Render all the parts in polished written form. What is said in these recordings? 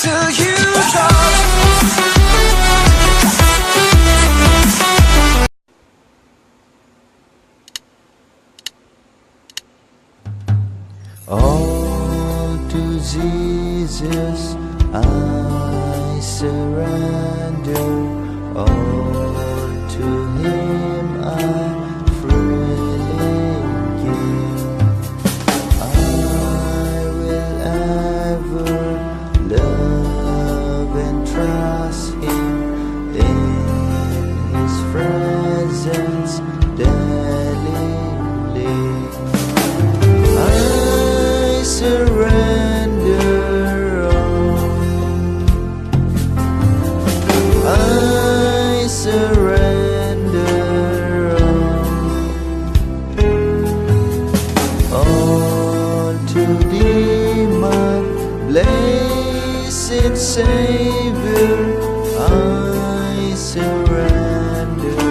till you drop. All to Jesus I surrender, all to Him I freely give. I will ever love and trust Him in His presence daily live. I surrender all. I surrender all to Thee, my blessed Savior. I surrender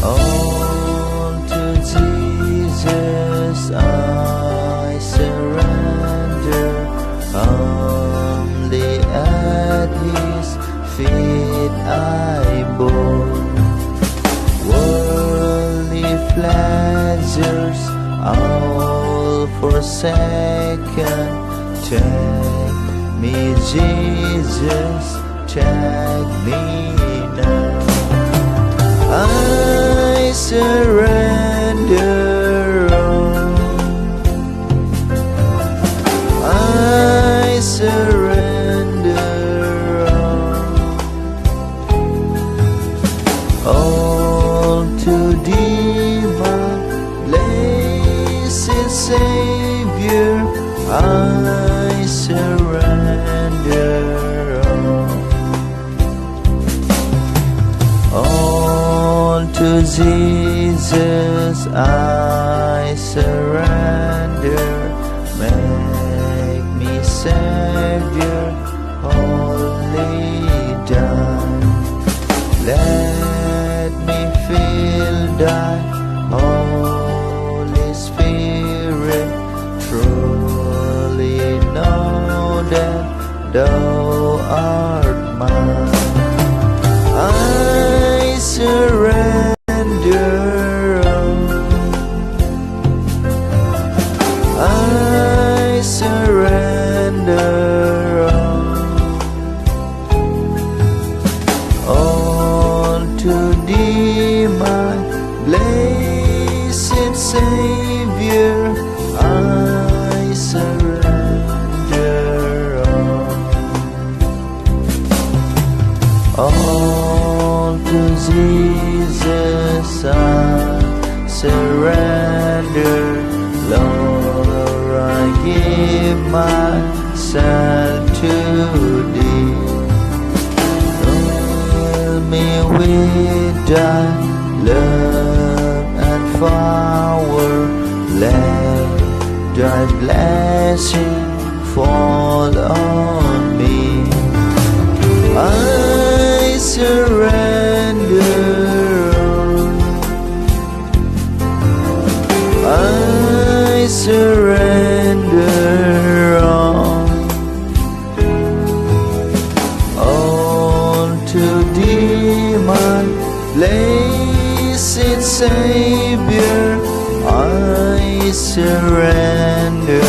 all to Jesus. I surrender. Humbly at His feet I bow. Worldly pleasures all forsaken. Take me, Jesus, take me now. I surrender all. I surrender all to Thee, my blessed Savior. I surrender all to Jesus. I surrender. Make me Savior, wholly done. Let me feel Thy Holy Spirit. Truly know that Thou art mine. I surrender all. I surrender all to Thee, my blessed Savior. I surrender all to Jesus. I surrender. Lord, I give myself to Thee. Fill me with Thy love and power. Let Thy blessing fall on me. I surrender. I surrender all to Thee, my blessed Savior. I surrender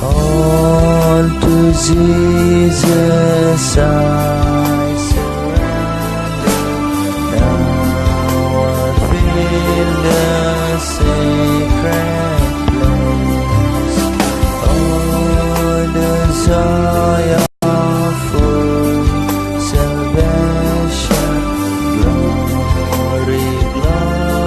all to Jesus. I in the sacred place, oh, the joy of full salvation, glory, glory.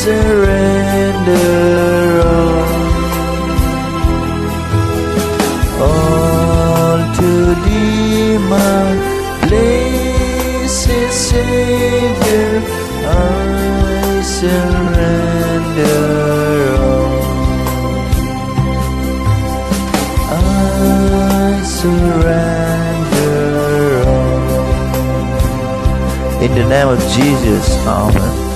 surrender all to Thee, my blessed Savior. I surrender all. I surrender all. In the name of Jesus, Amen.